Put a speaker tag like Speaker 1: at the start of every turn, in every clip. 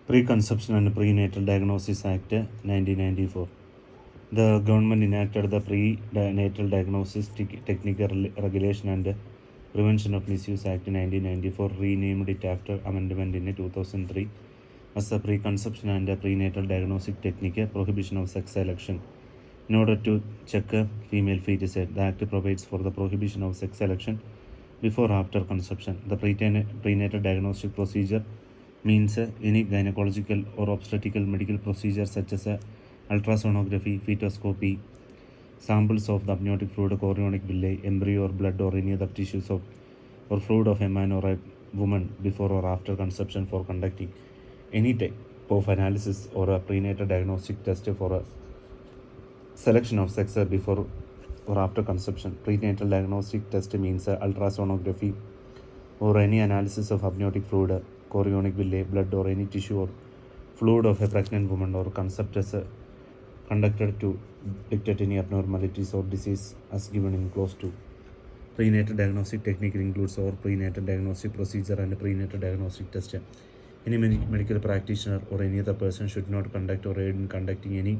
Speaker 1: Preconception and Prenatal Diagnosis Act 1994. The government enacted the Prenatal Diagnosis Technical Regulation and Prevention of Misuse Act 1994, renamed it after amendment in 2003 as the Preconception and Prenatal Diagnostic Technique Prohibition of Sex Selection. In order to check a female fetus, the Act provides for the prohibition of sex selection before or after conception. The prenatal diagnostic procedure means any gynecological or obstetrical medical procedure such as ultrasonography, fetoscopy, samples of the amniotic fluid, chorionic villi, embryo or blood or any other tissues or fluid of a man or a woman before or after conception for conducting any type of analysis or a prenatal diagnostic test for a selection of sex before or after conception. Prenatal diagnostic test means ultrasonography or any analysis of amniotic fluid, chorionic villi, blood or any tissue or fluid of a pregnant woman or concept is conducted to detect any abnormalities or disease as given in clause 2. Prenatal diagnostic technique includes our prenatal diagnostic procedure and prenatal diagnostic test. Any medical practitioner or any other person should not conduct or aid in conducting any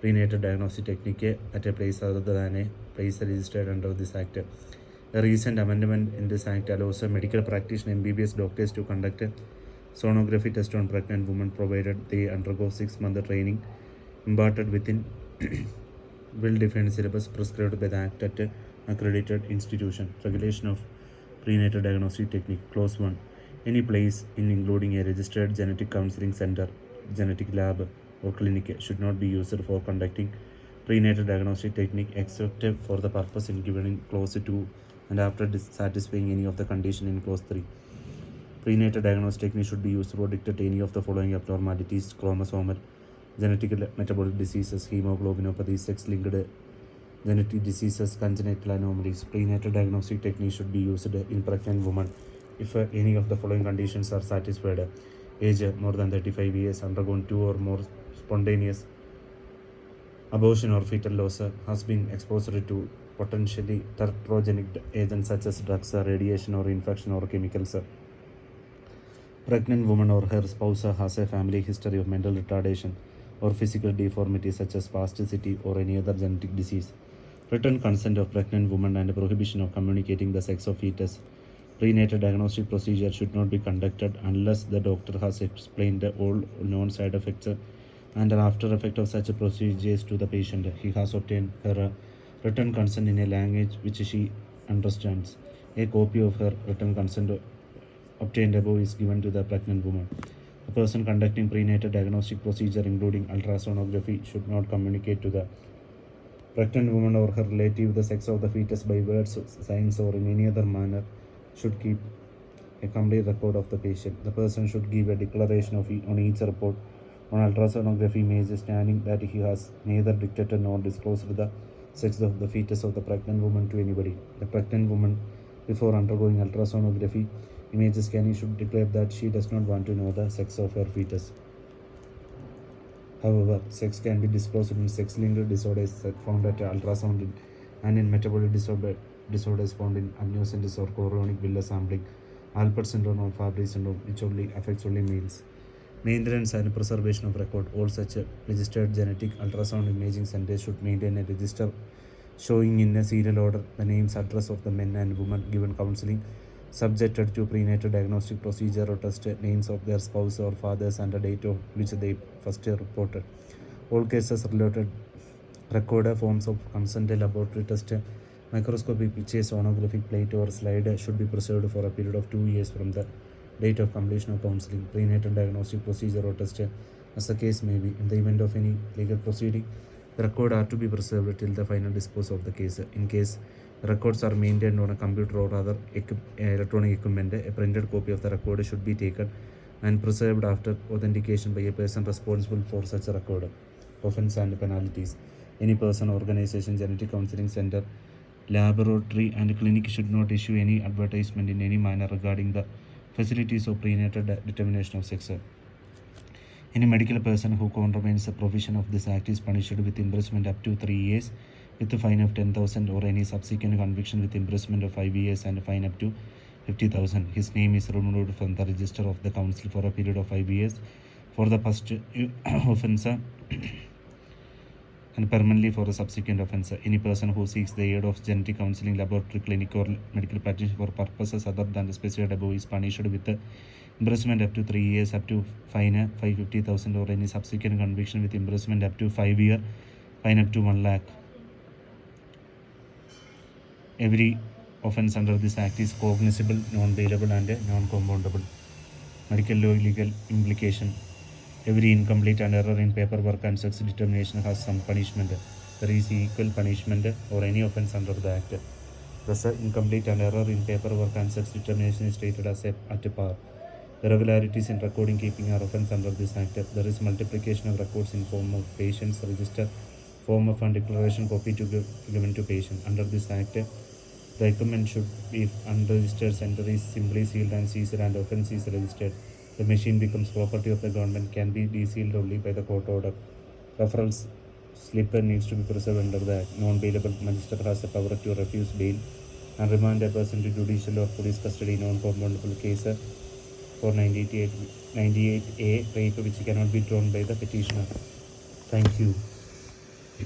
Speaker 1: prenatal diagnostic technique at a place other than a place registered under this act. A recent amendment in this act allows a medical practitioner MBBS doctors to conduct a sonography test on pregnant women provided they undergo 6-month training imparted within well-defined syllabus prescribed by the act at an accredited institution. Regulation of prenatal diagnostic technique. Clause 1. Any place in including a registered genetic counseling center, genetic lab or clinic should not be used for conducting prenatal diagnostic technique except for the purpose given in clause 2 and after satisfying any of the condition in clause 3. Prenatal diagnostic technique should be used to detect any of the following abnormalities: chromosomal, genetic metabolic diseases, hemoglobinopathy, sex-linked genetic diseases, congenital anomalies. Prenatal diagnostic technique should be used in pregnant women if any of the following conditions are satisfied: age more than 35 years, undergone 2 or more spontaneous abortion or fetal loss, has been exposed to potentially teratogenic agents such as drugs, radiation or infection or chemicals. Pregnant woman or her spouse has a family history of mental retardation or physical deformity such as spasticity or any other genetic disease. Written consent of pregnant woman and prohibition of communicating the sex of fetus. Prenatal diagnostic procedure should not be conducted unless the doctor has explained all known side effects and after effect of such procedures to the patient. He has obtained her written consent in a language which she understands. A copy of her written consent obtained above is given to the pregnant woman. The person conducting prenatal diagnostic procedure including ultrasonography should not communicate to the pregnant woman or her relative the sex of the fetus by words, signs or in any other manner. Should keep a complete record of the patient. The person should give a declaration on each report on ultrasonography image standing that he has neither detected nor disclosed the sex of the fetus of the pregnant woman to anybody. The pregnant woman, before undergoing ultrasonography image scanning, should declare that she does not want to know the sex of her fetus. However, sex can be disclosed in sex-linked disorders found at ultrasound and in metabolic disorders found in amniocentesis or chorionic villi sampling, Alpert syndrome or Fabry syndrome, which only affects only males. Maintenance and preservation of record. All such registered genetic ultrasound imaging centers should maintain a register showing in a serial order the names, address of the men and women given counseling, subjected to prenatal diagnostic procedure or test, names of their spouse or fathers and the date of which they first reported. All cases related record forms of consent laboratory test, microscopic pictures, sonographic plate or slide should be preserved for a period of 2 years from the date of completion of counseling. Prenatal diagnostic procedure or test, as the case may be. In the event of any legal proceeding, the record are to be preserved till the final disposal of the case. In case records are maintained on a computer or other electronic equipment, a printed copy of the record should be taken and preserved after authentication by a person responsible for such a record. Offense and penalties. Any person, organization, genetic counseling center, laboratory and clinic should not issue any advertisement in any manner regarding the facilities of prenatal determination of sex. Any medical person who contravenes the provision of this act is punished with imprisonment up to 3 years with a fine of 10,000 or any subsequent conviction with imprisonment of 5 years and a fine up to 50,000. His name is removed from the register of the council for a period of 5 years for the first offence and permanently for the subsequent offence. Any person who seeks the aid of genetic counseling, laboratory, clinic or medical practice for purposes other than the specified above is punished with imprisonment up to 3 years, up to fine 550,000, or any subsequent conviction with imprisonment up to 5 years, fine up to 1 lakh. Every offence under this act is cognizable, non-bailable and non-compoundable. Medical law legal implication. Every incomplete and error in paperwork and sex determination has some punishment. There is equal punishment or any offence under the act. Thus, incomplete and error in paperwork and sex determination is treated as at par. Irregularities in recording keeping are offence under this act. There is multiplication of records in form of patient's register, form of and declaration copy to given to patient. Under this act, the equipment should be unregistered center is simply sealed and seized and offence is registered. The machine becomes property of the government, can be desealed only by the court order. Referral slip needs to be preserved under the act. Non-bailable magistrate has the power to refuse bail and remand a person to judicial or police custody. Non-compoundable case for 98A rape which cannot be drawn by the petitioner. Thank you.